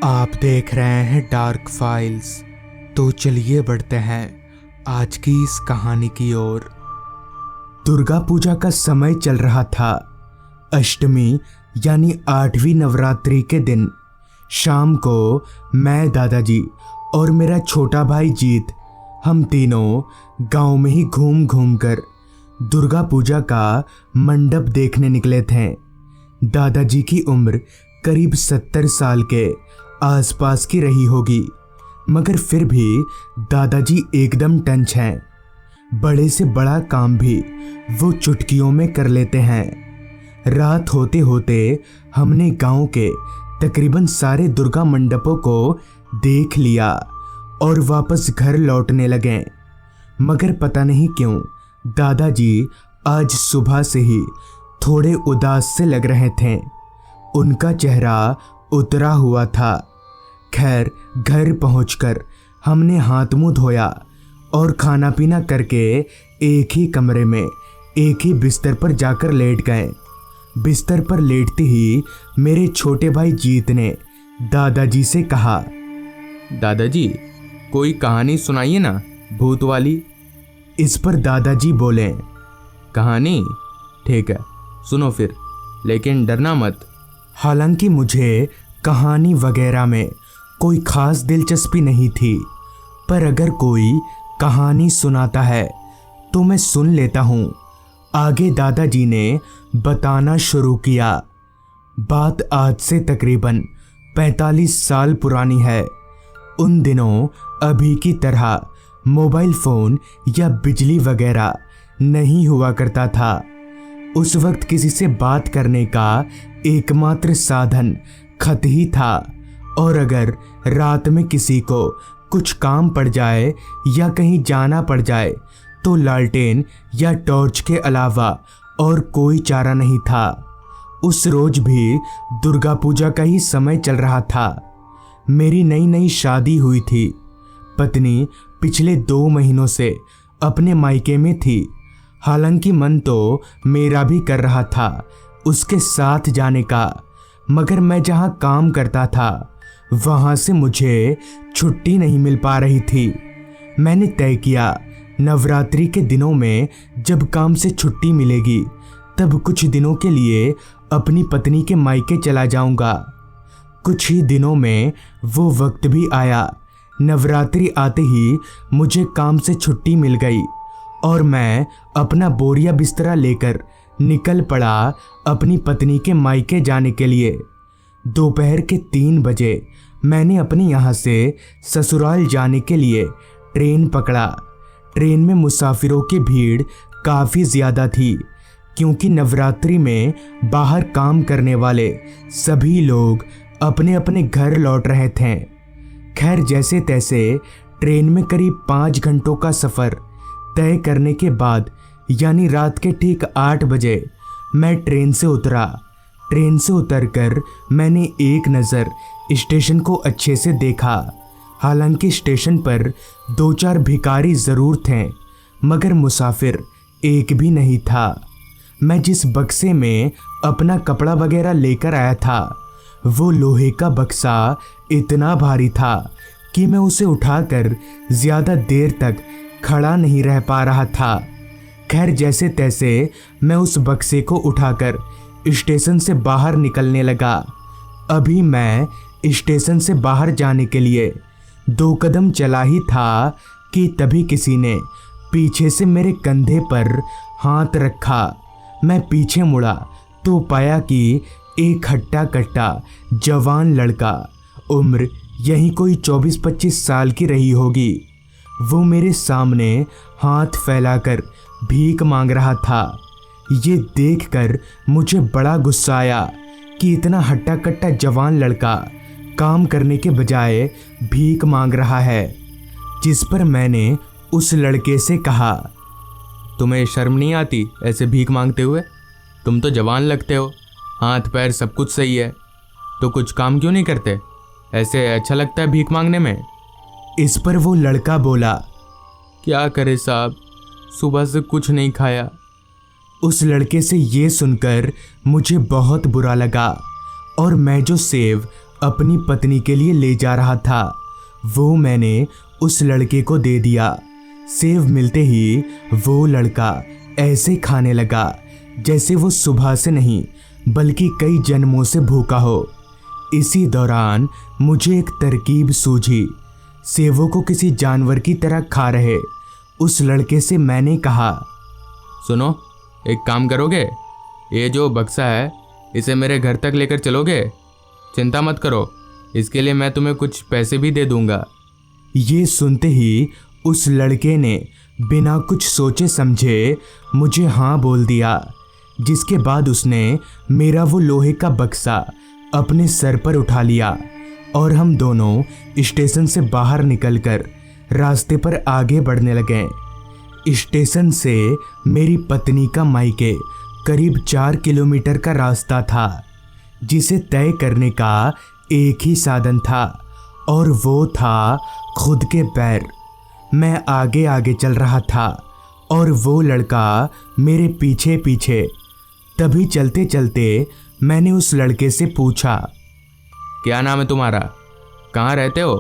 आप देख रहे हैं डार्क फाइल्स। तो चलिए बढ़ते हैं आज की इस कहानी की ओर। दुर्गा पूजा का समय चल रहा था। अष्टमी यानी 8वीं नवरात्रि के दिन शाम को मैं, दादाजी और मेरा छोटा भाई जीत, हम तीनों गांव में ही घूम घूम कर दुर्गा पूजा का मंडप देखने निकले थे। दादाजी की उम्र करीब 70 साल के आसपास की रही होगी, मगर फिर भी दादाजी एकदम टंच हैं। बड़े से बड़ा काम भी वो चुटकियों में कर लेते हैं। रात होते होते हमने गांव के तकरीबन सारे दुर्गा मंडपों को देख लिया और वापस घर लौटने लगे। मगर पता नहीं क्यों दादाजी आज सुबह से ही थोड़े उदास से लग रहे थे। उनका चेहरा उतरा हुआ था। खैर, घर पहुंचकर हमने हाथ मुंह धोया और खाना पीना करके एक ही कमरे में एक ही बिस्तर पर जाकर लेट गए। बिस्तर पर लेटते ही मेरे छोटे भाई जीत ने दादाजी से कहा, दादाजी कोई कहानी सुनाइए ना, भूत वाली। इस पर दादाजी बोले, कहानी? ठीक है, सुनो फिर, लेकिन डरना मत। हालांकि मुझे कहानी वगैरह में कोई खास दिलचस्पी नहीं थी, पर अगर कोई कहानी सुनाता है तो मैं सुन लेता हूँ। आगे दादाजी ने बताना शुरू किया। बात आज से तकरीबन 45 साल पुरानी है। उन दिनों अभी की तरह मोबाइल फ़ोन या बिजली वगैरह नहीं हुआ करता था। उस वक्त किसी से बात करने का एकमात्र साधन खत ही था, और अगर रात में किसी को कुछ काम पड़ जाए या कहीं जाना पड़ जाए तो लालटेन या टॉर्च के अलावा और कोई चारा नहीं था। उस रोज भी दुर्गा पूजा का ही समय चल रहा था। मेरी नई नई शादी हुई थी। पत्नी पिछले 2 महीनों से अपने मायके में थी। हालांकि मन तो मेरा भी कर रहा था उसके साथ जाने का, मगर मैं जहाँ काम करता था वहाँ से मुझे छुट्टी नहीं मिल पा रही थी। मैंने तय किया नवरात्रि के दिनों में जब काम से छुट्टी मिलेगी तब कुछ दिनों के लिए अपनी पत्नी के मायके चला जाऊंगा। कुछ ही दिनों में वो वक्त भी आया। नवरात्रि आते ही मुझे काम से छुट्टी मिल गई और मैं अपना बोरिया बिस्तरा लेकर निकल पड़ा अपनी पत्नी के मायके जाने के लिए। दोपहर के 3 बजे मैंने अपने यहाँ से ससुराल जाने के लिए ट्रेन पकड़ा। ट्रेन में मुसाफिरों की भीड़ काफ़ी ज़्यादा थी, क्योंकि नवरात्रि में बाहर काम करने वाले सभी लोग अपने अपने घर लौट रहे थे। खैर, जैसे तैसे ट्रेन में करीब 5 घंटों का सफ़र तय करने के बाद, यानी रात के ठीक 8 बजे मैं ट्रेन से उतरा। ट्रेन से उतरकर मैंने एक नज़र स्टेशन को अच्छे से देखा। हालांकि स्टेशन पर 2-4 भिखारी ज़रूर थे, मगर मुसाफिर एक भी नहीं था। मैं जिस बक्से में अपना कपड़ा वगैरह लेकर आया था वो लोहे का बक्सा इतना भारी था कि मैं उसे उठाकर ज़्यादा देर तक खड़ा नहीं रह पा रहा था। खैर, जैसे तैसे मैं उस बक्से को उठाकर स्टेशन से बाहर निकलने लगा। अभी मैं स्टेशन से बाहर जाने के लिए 2 कदम चला ही था कि तभी किसी ने पीछे से मेरे कंधे पर हाथ रखा। मैं पीछे मुड़ा तो पाया कि एक हट्टा कट्टा जवान लड़का, उम्र यही कोई 24-25 साल की रही होगी, वो मेरे सामने हाथ फैलाकर भीख मांग रहा था। ये देखकर मुझे बड़ा गुस्सा आया कि इतना हट्टा कट्टा जवान लड़का काम करने के बजाय भीख मांग रहा है। जिस पर मैंने उस लड़के से कहा, तुम्हें शर्म नहीं आती ऐसे भीख मांगते हुए? तुम तो जवान लगते हो, हाथ पैर सब कुछ सही है, तो कुछ काम क्यों नहीं करते? ऐसे अच्छा लगता है भीख मांगने में? इस पर वो लड़का बोला, क्या करे साहब, सुबह से कुछ नहीं खाया। उस लड़के से ये सुनकर मुझे बहुत बुरा लगा और मैं जो सेव अपनी पत्नी के लिए ले जा रहा था, वो मैंने उस लड़के को दे दिया। सेव मिलते ही वो लड़का ऐसे खाने लगा जैसे वो सुबह से नहीं बल्कि कई जन्मों से भूखा हो। इसी दौरान मुझे एक तरकीब सूझी। सेवों को किसी जानवर की तरह खा रहे उस लड़के से मैंने कहा, सुनो, एक काम करोगे, ये जो बक्सा है इसे मेरे घर तक लेकर चलोगे? चिंता मत करो, इसके लिए मैं तुम्हें कुछ पैसे भी दे दूंगा। ये सुनते ही उस लड़के ने बिना कुछ सोचे समझे मुझे हाँ बोल दिया, जिसके बाद उसने मेरा वो लोहे का बक्सा अपने सर पर उठा लिया और हम दोनों स्टेशन से बाहर निकलकर रास्ते पर आगे बढ़ने लगे। स्टेशन से मेरी पत्नी का मायके करीब 4 किलोमीटर का रास्ता था, जिसे तय करने का एक ही साधन था और वो था खुद के पैर। मैं आगे आगे चल रहा था और वो लड़का मेरे पीछे पीछे। तभी चलते चलते मैंने उस लड़के से पूछा, क्या नाम है तुम्हारा? कहाँ रहते हो?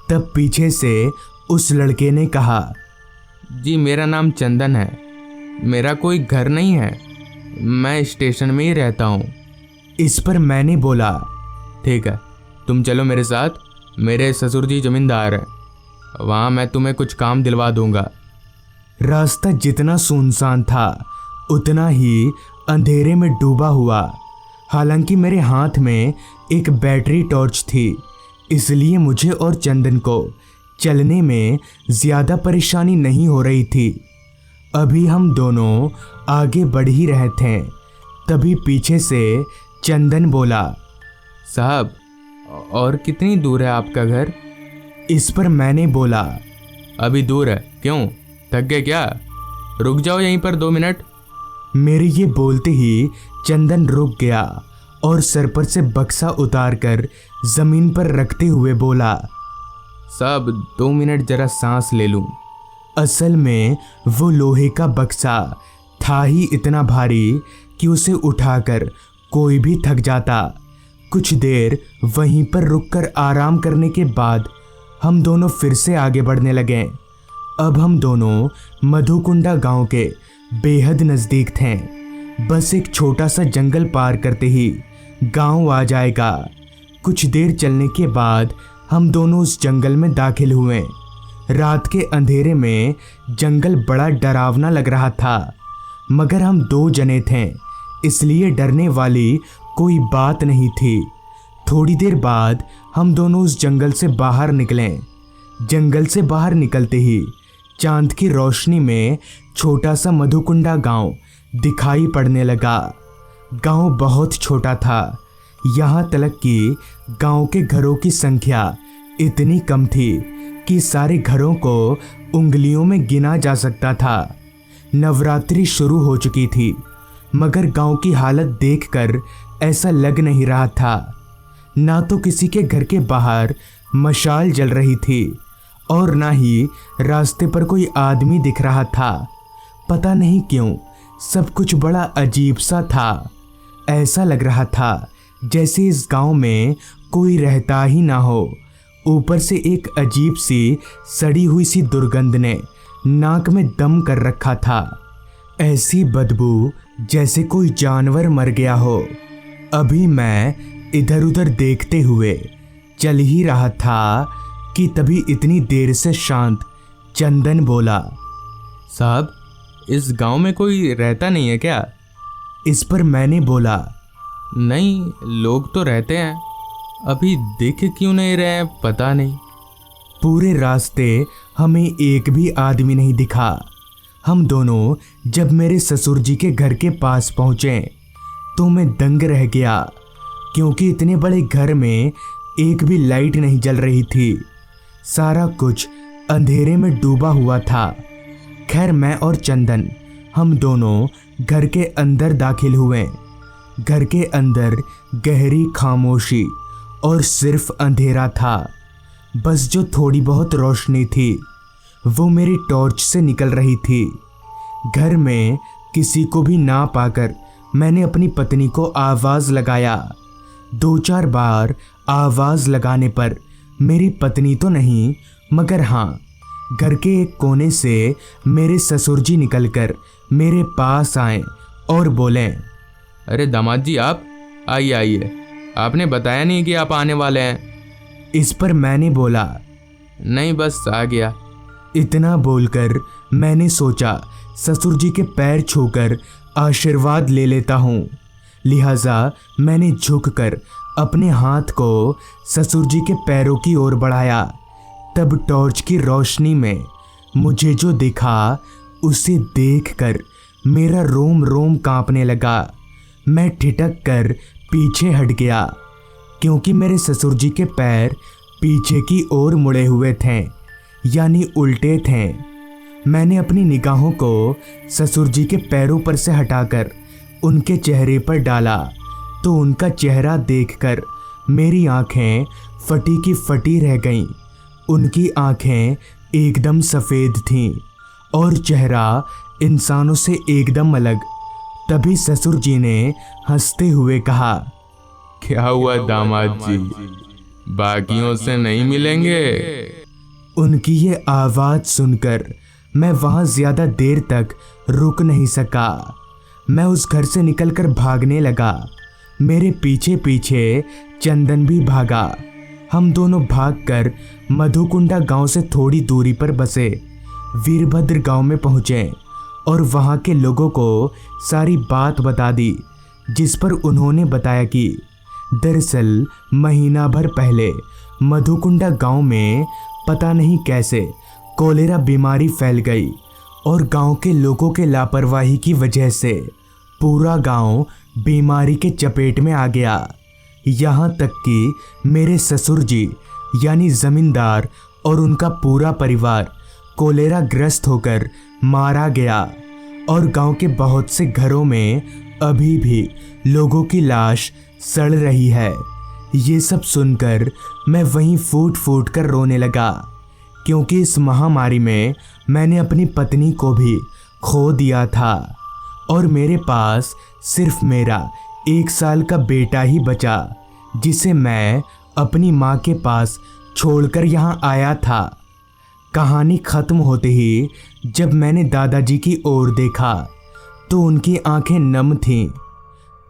तब पीछे से उस लड़के ने कहा, जी मेरा नाम चंदन है, मेरा कोई घर नहीं है, मैं स्टेशन में ही रहता हूँ। इस पर मैंने बोला, ठीक है, तुम चलो मेरे साथ, मेरे ससुर जी जमींदार हैं, वहाँ मैं तुम्हें कुछ काम दिलवा दूंगा। रास्ता जितना सुनसान था उतना ही अंधेरे में डूबा हुआ। हालांकि मेरे हाथ में एक बैटरी टॉर्च थी, इसलिए मुझे और चंदन को चलने में ज़्यादा परेशानी नहीं हो रही थी। अभी हम दोनों आगे बढ़ ही रहे थे, तभी पीछे से चंदन बोला, साहब और कितनी दूर है आपका घर? इस पर मैंने बोला, अभी दूर है, क्यों थक गए क्या? रुक जाओ यहीं पर 2 मिनट। मेरे ये बोलते ही चंदन रुक गया और सर पर से बक्सा उतारकर जमीन पर रखते हुए बोला, साहब 2 मिनट जरा सांस ले लूं। असल में वो लोहे का बक्सा था ही इतना भारी कि उसे उठाकर कोई भी थक जाता। कुछ देर वहीं पर रुककर आराम करने के बाद हम दोनों फिर से आगे बढ़ने लगे। अब हम दोनों मधुकुंडा गांव के बेहद नज़दीक थे। बस एक छोटा सा जंगल पार करते ही गांव आ जाएगा। कुछ देर चलने के बाद हम दोनों उस जंगल में दाखिल हुए। रात के अंधेरे में जंगल बड़ा डरावना लग रहा था, मगर हम 2 जने थे, इसलिए डरने वाली कोई बात नहीं थी। थोड़ी देर बाद हम दोनों उस जंगल से बाहर निकले। जंगल से बाहर निकलते ही चांद की रोशनी में छोटा सा मधुकुंडा गांव दिखाई पड़ने लगा। गांव बहुत छोटा था, यहाँ तक कि गांव के घरों की संख्या इतनी कम थी कि सारे घरों को उंगलियों में गिना जा सकता था। नवरात्रि शुरू हो चुकी थी, मगर गांव की हालत देखकर ऐसा लग नहीं रहा था। ना तो किसी के घर के बाहर मशाल जल रही थी और ना ही रास्ते पर कोई आदमी दिख रहा था। पता नहीं क्यों सब कुछ बड़ा अजीब सा था। ऐसा लग रहा था जैसे इस गांव में कोई रहता ही ना हो। ऊपर से एक अजीब सी सड़ी हुई सी दुर्गंध ने नाक में दम कर रखा था। ऐसी बदबू जैसे कोई जानवर मर गया हो। अभी मैं इधर उधर देखते हुए चल ही रहा था कि तभी इतनी देर से शांत चंदन बोला, साहब इस गांव में कोई रहता नहीं है क्या? इस पर मैंने बोला, नहीं, लोग तो रहते हैं, अभी दिख क्यों नहीं रहे पता नहीं। पूरे रास्ते हमें एक भी आदमी नहीं दिखा। हम दोनों जब मेरे ससुर जी के घर के पास पहुँचे तो मैं दंग रह गया, क्योंकि इतने बड़े घर में एक भी लाइट नहीं जल रही थी। सारा कुछ अंधेरे में डूबा हुआ था। खैर मैं और चंदन हम दोनों घर के अंदर दाखिल हुए। घर के अंदर गहरी खामोशी और सिर्फ अंधेरा था। बस जो थोड़ी बहुत रोशनी थी वो मेरी टॉर्च से निकल रही थी। घर में किसी को भी ना पाकर मैंने अपनी पत्नी को आवाज़ लगाया। 2-4 बार आवाज़ लगाने पर मेरी पत्नी तो नहीं मगर हाँ, घर के एक कोने से मेरे ससुर जी निकलकर मेरे पास आए और बोले, अरे दामाद जी, आप आइए आइए, आपने बताया नहीं कि आप आने वाले हैं। इस पर मैंने बोला, नहीं बस आ गया। इतना बोलकर मैंने सोचा ससुर जी के पैर छूकर आशीर्वाद ले लेता हूँ। लिहाजा मैंने झुककर अपने हाथ को ससुर जी के पैरों की ओर बढ़ाया। तब टॉर्च की रोशनी में मुझे जो दिखा उसे देखकर मेरा रोम रोम कांपने लगा। मैं ठिठक कर पीछे हट गया क्योंकि मेरे ससुर जी के पैर पीछे की ओर मुड़े हुए थे, यानी उल्टे थे। मैंने अपनी निगाहों को ससुर जी के पैरों पर से हटाकर उनके चेहरे पर डाला तो उनका चेहरा देखकर मेरी आंखें फटी की फटी रह गईं। उनकी आंखें एकदम सफ़ेद थीं और चेहरा इंसानों से एकदम अलग। तभी ससुर जी ने हंसते हुए कहा, क्या हुआ दामाद जी, बाकियों से नहीं मिलेंगे? उनकी ये आवाज़ सुनकर मैं वहाँ ज़्यादा देर तक रुक नहीं सका। मैं उस घर से निकलकर भागने लगा। मेरे पीछे पीछे चंदन भी भागा। हम दोनों भागकर मधुकुंडा गांव से थोड़ी दूरी पर बसे वीरभद्र गांव में पहुँचे और वहाँ के लोगों को सारी बात बता दी, जिस पर उन्होंने बताया कि दरअसल महीना भर पहले मधुकुंडा गांव में पता नहीं कैसे कोलेरा बीमारी फैल गई और गांव के लोगों के लापरवाही की वजह से पूरा गांव बीमारी के चपेट में आ गया। यहाँ तक कि मेरे ससुर जी यानी ज़मींदार और उनका पूरा परिवार कोलेरा ग्रस्त होकर मारा गया और गांव के बहुत से घरों में अभी भी लोगों की लाश सड़ रही है। ये सब सुनकर मैं वहीं फूट फूट कर रोने लगा क्योंकि इस महामारी में मैंने अपनी पत्नी को भी खो दिया था और मेरे पास सिर्फ मेरा 1 साल का बेटा ही बचा, जिसे मैं अपनी माँ के पास छोड़कर यहाँ आया था। कहानी ख़त्म होते ही जब मैंने दादाजी की ओर देखा तो उनकी आंखें नम थीं।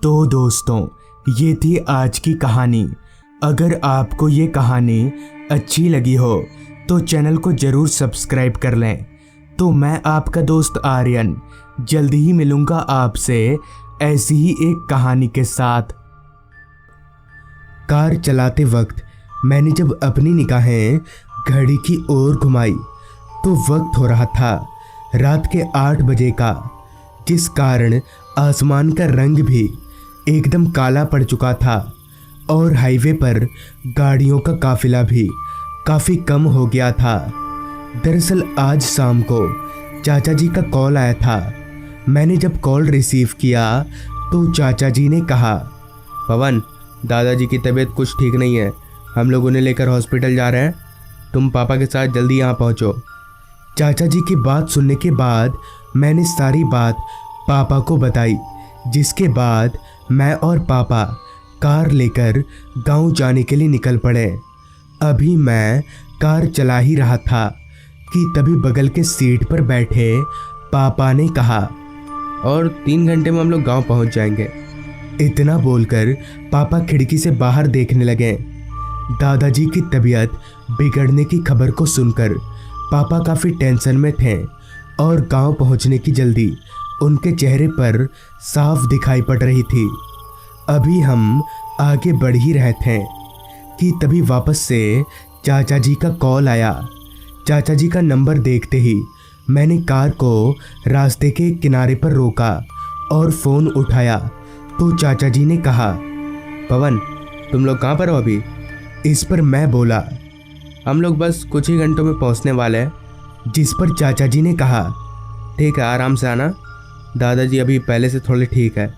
तो दोस्तों, ये थी आज की कहानी। अगर आपको ये कहानी अच्छी लगी हो तो चैनल को ज़रूर सब्सक्राइब कर लें। तो मैं आपका दोस्त आर्यन जल्दी ही मिलूँगा आपसे ऐसी ही एक कहानी के साथ। कार चलाते वक्त मैंने जब अपनी निगाहें घड़ी की ओर घुमाई तो वक्त हो रहा था रात के 8 बजे का, जिस कारण आसमान का रंग भी एकदम काला पड़ चुका था और हाईवे पर गाड़ियों का काफिला भी काफ़ी कम हो गया था। दरअसल आज शाम को चाचा जी का कॉल आया था। मैंने जब कॉल रिसीव किया तो चाचा जी ने कहा, पवन, दादाजी की तबीयत कुछ ठीक नहीं है, हम लोग उन्हें लेकर हॉस्पिटल जा रहे हैं, तुम पापा के साथ जल्दी यहाँ पहुँचो। चाचा जी की बात सुनने के बाद मैंने सारी बात पापा को बताई, जिसके बाद मैं और पापा कार लेकर गांव जाने के लिए निकल पड़े। अभी मैं कार चला ही रहा था कि तभी बगल के सीट पर बैठे पापा ने कहा, और 3 घंटे में हम लोग गांव पहुंच जाएंगे। इतना बोलकर पापा खिड़की से बाहर देखने लगे। दादाजी की तबीयत बिगड़ने की खबर को सुनकर पापा काफ़ी टेंशन में थे और गांव पहुंचने की जल्दी उनके चेहरे पर साफ दिखाई पड़ रही थी। अभी हम आगे बढ़ ही रहे थे कि तभी वापस से चाचा जी का कॉल आया। चाचा जी का नंबर देखते ही मैंने कार को रास्ते के किनारे पर रोका और फ़ोन उठाया तो चाचा जी ने कहा, पवन, तुम लोग कहाँ पर हो अभी? इस पर मैं बोला, हम लोग बस कुछ ही घंटों में पहुँचने वाले हैं। जिस पर चाचा जी ने कहा, ठीक है, आराम से आना, दादाजी अभी पहले से थोड़े ठीक है।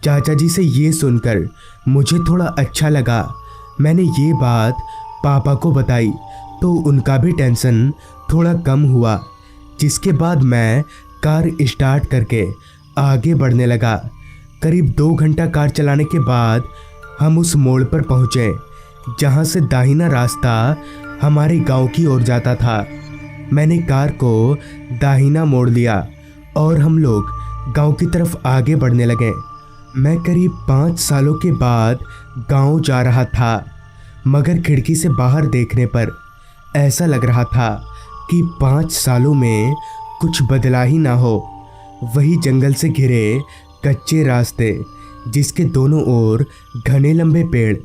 चाचा जी से ये सुनकर मुझे थोड़ा अच्छा लगा। मैंने ये बात पापा को बताई तो उनका भी टेंशन थोड़ा कम हुआ, जिसके बाद मैं कार स्टार्ट करके आगे बढ़ने लगा। करीब 2 घंटा कार चलाने के बाद हम उस मोड़ पर पहुँचे जहाँ से दाहिना रास्ता हमारे गांव की ओर जाता था। मैंने कार को दाहिना मोड़ लिया और हम लोग गांव की तरफ आगे बढ़ने लगे। मैं करीब 5 सालों के बाद गांव जा रहा था, मगर खिड़की से बाहर देखने पर ऐसा लग रहा था कि 5 सालों में कुछ बदला ही ना हो। वही जंगल से घिरे कच्चे रास्ते, जिसके दोनों ओर घने लंबे पेड़।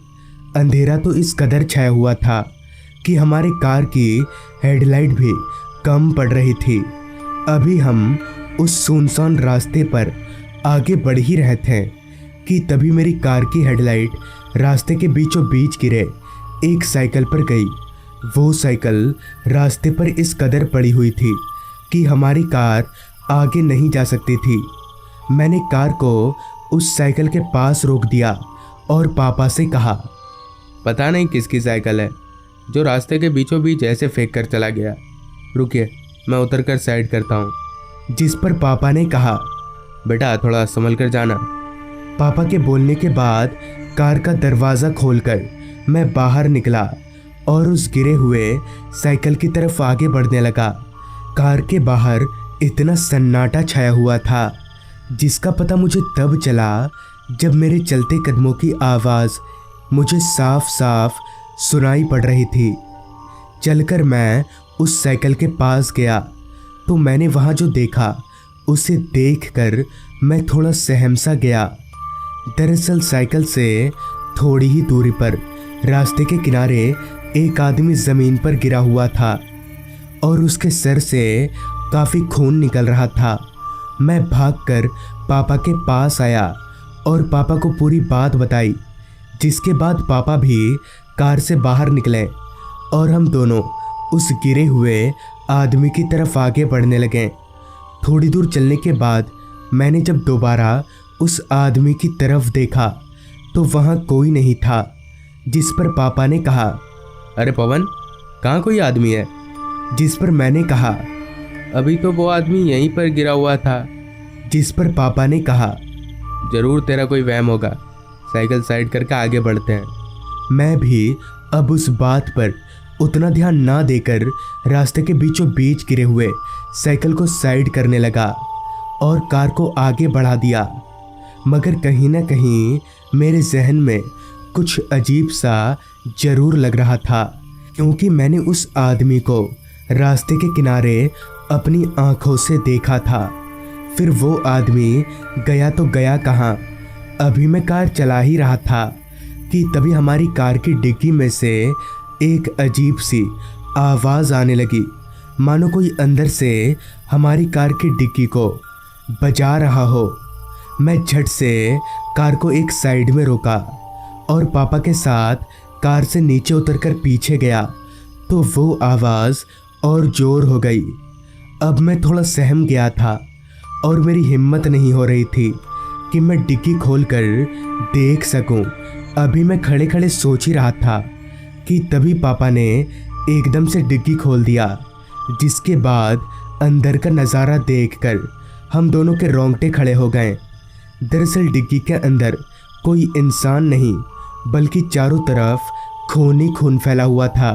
अंधेरा तो इस कदर छाया हुआ था कि हमारे कार की हेडलाइट भी कम पड़ रही थी। अभी हम उस सुनसान रास्ते पर आगे बढ़ ही रहे थे कि तभी मेरी कार की हेडलाइट रास्ते के बीचों बीच गिरे एक साइकिल पर गई। वो साइकिल रास्ते पर इस कदर पड़ी हुई थी कि हमारी कार आगे नहीं जा सकती थी। मैंने कार को उस साइकिल के पास रोक दिया और पापा से कहा, पता नहीं किसकी साइकिल है जो रास्ते के बीचों बीच ऐसे फेंक कर चला गया। रुकिए, मैं उतर कर साइड करता हूँ। जिस पर पापा ने कहा, बेटा थोड़ा संभल कर जाना। पापा के बोलने के बाद कार का दरवाज़ा खोलकर मैं बाहर निकला और उस गिरे हुए साइकिल की तरफ आगे बढ़ने लगा। कार के बाहर इतना सन्नाटा छाया हुआ था, जिसका पता मुझे तब चला जब मेरे चलते कदमों की आवाज़ मुझे साफ साफ सुनाई पड़ रही थी। चलकर मैं उस साइकिल के पास गया तो मैंने वहाँ जो देखा उसे देखकर मैं थोड़ा सहम सा गया। दरअसल साइकिल से थोड़ी ही दूरी पर रास्ते के किनारे एक आदमी ज़मीन पर गिरा हुआ था और उसके सर से काफ़ी खून निकल रहा था। मैं भागकर पापा के पास आया और पापा को पूरी बात बताई, जिसके बाद पापा भी कार से बाहर निकले और हम दोनों उस गिरे हुए आदमी की तरफ आगे बढ़ने लगे। थोड़ी दूर चलने के बाद मैंने जब दोबारा उस आदमी की तरफ देखा तो वहाँ कोई नहीं था, जिस पर पापा ने कहा, अरे पवन, कहाँ कोई आदमी है? जिस पर मैंने कहा, अभी तो वो आदमी यहीं पर गिरा हुआ था। जिस पर पापा ने कहा, जरूर तेरा कोई वहम होगा, साइकिल साइड करके आगे बढ़ते हैं। मैं भी अब उस बात पर उतना ध्यान ना देकर रास्ते के बीचों बीच गिरे हुए साइकिल को साइड करने लगा और कार को आगे बढ़ा दिया। मगर कहीं ना कहीं मेरे जहन में कुछ अजीब सा जरूर लग रहा था, क्योंकि मैंने उस आदमी को रास्ते के किनारे अपनी आंखों से देखा था। फिर वो आदमी गया तो गया कहाँ। अभी मैं कार चला ही रहा था कि तभी हमारी कार की डिग्गी में से एक अजीब सी आवाज़ आने लगी, मानो कोई अंदर से हमारी कार की डिग्गी को बजा रहा हो। मैं झट से कार को एक साइड में रोका और पापा के साथ कार से नीचे उतरकर पीछे गया तो वो आवाज़ और ज़ोर हो गई। अब मैं थोड़ा सहम गया था और मेरी हिम्मत नहीं हो रही थी कि मैं डिग्गी खोलकर देख सकूं। अभी मैं खड़े खड़े सोच ही रहा था कि तभी पापा ने एकदम से डिग्गी खोल दिया, जिसके बाद अंदर का नज़ारा देखकर हम दोनों के रोंगटे खड़े हो गए। दरअसल डिग्गी के अंदर कोई इंसान नहीं, बल्कि चारों तरफ खून ही खून फैला हुआ था।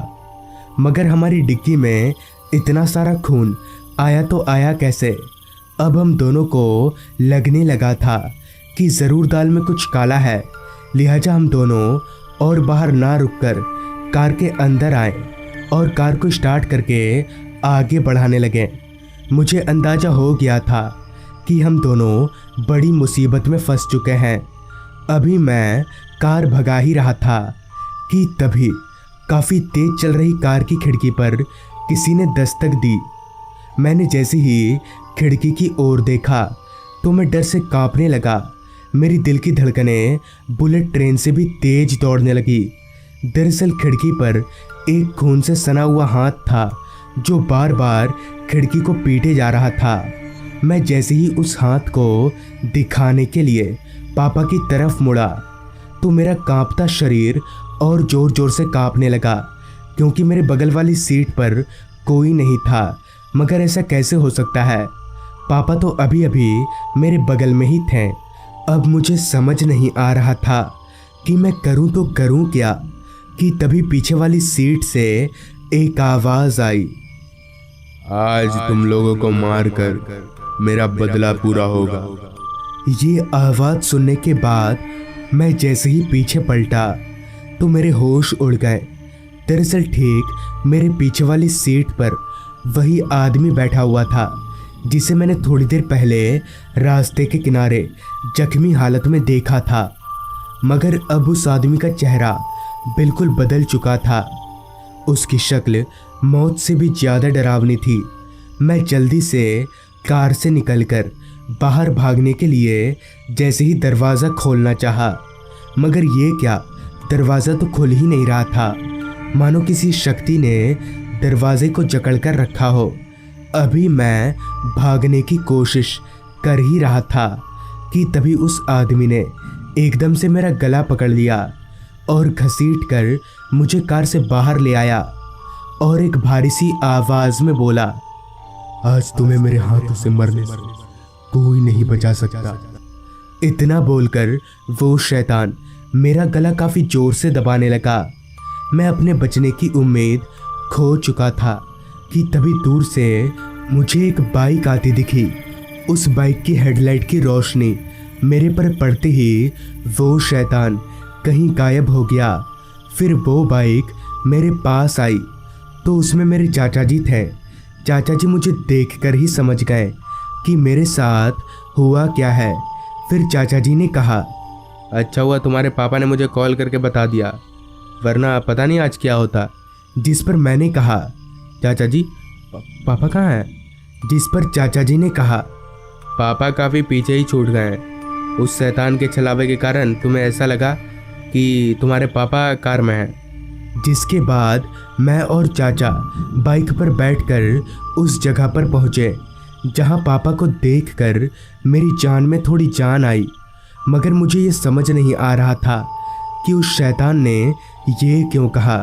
मगर हमारी डिग्गी में इतना सारा खून आया तो आया कैसे? अब हम दोनों को लगने लगा था कि ज़रूर दाल में कुछ काला है, लिहाजा हम दोनों और बाहर ना रुककर कार के अंदर आए और कार को स्टार्ट करके आगे बढ़ाने लगे। मुझे अंदाज़ा हो गया था कि हम दोनों बड़ी मुसीबत में फंस चुके हैं। अभी मैं कार भगा ही रहा था कि तभी काफ़ी तेज चल रही कार की खिड़की पर किसी ने दस्तक दी। मैंने जैसे ही खिड़की की ओर देखा तो मैं डर से कांपने लगा। मेरी दिल की धड़कनें बुलेट ट्रेन से भी तेज दौड़ने लगी। दरअसल खिड़की पर एक खून से सना हुआ हाथ था जो बार बार खिड़की को पीटे जा रहा था। मैं जैसे ही उस हाथ को दिखाने के लिए पापा की तरफ मुड़ा तो मेरा कांपता शरीर और ज़ोर ज़ोर से कांपने लगा, क्योंकि मेरे बगल वाली सीट पर कोई नहीं था। मगर ऐसा कैसे हो सकता है? पापा तो अभी अभी मेरे बगल में ही थे। अब मुझे समझ नहीं आ रहा था कि मैं करूं तो करूं क्या, कि तभी पीछे वाली सीट से एक आवाज आई। आज तुम लोगों को मारकर मेरा बदला पूरा होगा। ये आवाज सुनने के बाद मैं जैसे ही पीछे पलटा तो मेरे होश उड़ गए। दरअसल ठीक मेरे पीछे वाली सीट पर वही आदमी बैठा हुआ था जिसे मैंने थोड़ी देर पहले रास्ते के किनारे जख्मी हालत में देखा था, मगर अब उस आदमी का चेहरा बिल्कुल बदल चुका था। उसकी शक्ल मौत से भी ज़्यादा डरावनी थी। मैं जल्दी से कार से निकलकर बाहर भागने के लिए जैसे ही दरवाज़ा खोलना चाहा, मगर ये क्या, दरवाज़ा तो खुल ही नहीं रहा था, मानो किसी शक्ति ने दरवाजे को जकड़ कर रखा हो। अभी मैं भागने की कोशिश कर ही रहा था कि तभी उस आदमी ने एकदम से मेरा गला पकड़ लिया और घसीट कर मुझे कार से बाहर ले आया और एक भारी सी आवाज़ में बोला, आज तुम्हें मेरे हाथों से मरने से कोई नहीं बचा सकता। इतना बोलकर वो शैतान मेरा गला काफ़ी ज़ोर से दबाने लगा। मैं अपने बचने की उम्मीद खो चुका था कि तभी दूर से मुझे एक बाइक आती दिखी। उस बाइक की हेडलाइट की रोशनी मेरे पर पड़ते ही वो शैतान कहीं गायब हो गया। फिर वो बाइक मेरे पास आई तो उसमें मेरे चाचा जी थे। चाचा जी मुझे देखकर ही समझ गए कि मेरे साथ हुआ क्या है। फिर चाचा जी ने कहा, अच्छा हुआ तुम्हारे पापा ने मुझे कॉल करके बता दिया, वरना पता नहीं आज क्या होता। जिस पर मैंने कहा, चाचा जी पापा कहाँ हैं? जिस पर चाचा जी ने कहा, पापा काफ़ी पीछे ही छूट गए हैं। उस शैतान के छलावे के कारण तुम्हें ऐसा लगा कि तुम्हारे पापा कार में हैं। जिसके बाद मैं और चाचा बाइक पर बैठकर उस जगह पर पहुँचे जहाँ पापा को देखकर मेरी जान में थोड़ी जान आई, मगर मुझे ये समझ नहीं आ रहा था कि उस शैतान ने ये क्यों कहा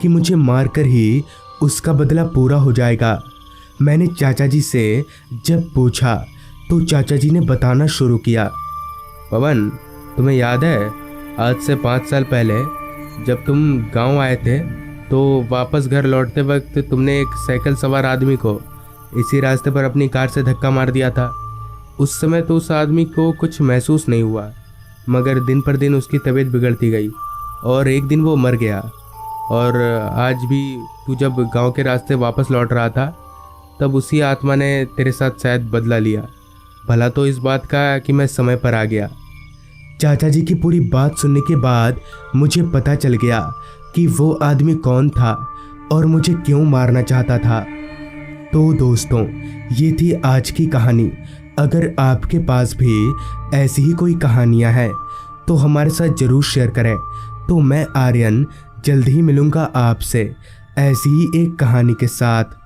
कि मुझे मारकर ही उसका बदला पूरा हो जाएगा। मैंने चाचा जी से जब पूछा तो चाचा जी ने बताना शुरू किया। पवन, तुम्हें याद है आज से 5 साल पहले जब तुम गांव आए थे तो वापस घर लौटते वक्त तुमने एक साइकिल सवार आदमी को इसी रास्ते पर अपनी कार से धक्का मार दिया था। उस समय तो उस आदमी को कुछ महसूस नहीं हुआ, मगर दिन पर दिन उसकी तबीयत बिगड़ती गई और एक दिन वो मर गया। और आज भी तू जब गांव के रास्ते वापस लौट रहा था तब उसी आत्मा ने तेरे साथ शायद बदला लिया। भला तो इस बात का कि मैं समय पर आ गया। चाचा जी की पूरी बात सुनने के बाद मुझे पता चल गया कि वो आदमी कौन था और मुझे क्यों मारना चाहता था। तो दोस्तों, ये थी आज की कहानी। अगर आपके पास भी ऐसी ही कोई कहानियाँ हैं तो हमारे साथ ज़रूर शेयर करें। तो मैं आर्यन जल्द ही मिलूँगा आपसे ऐसी ही एक कहानी के साथ।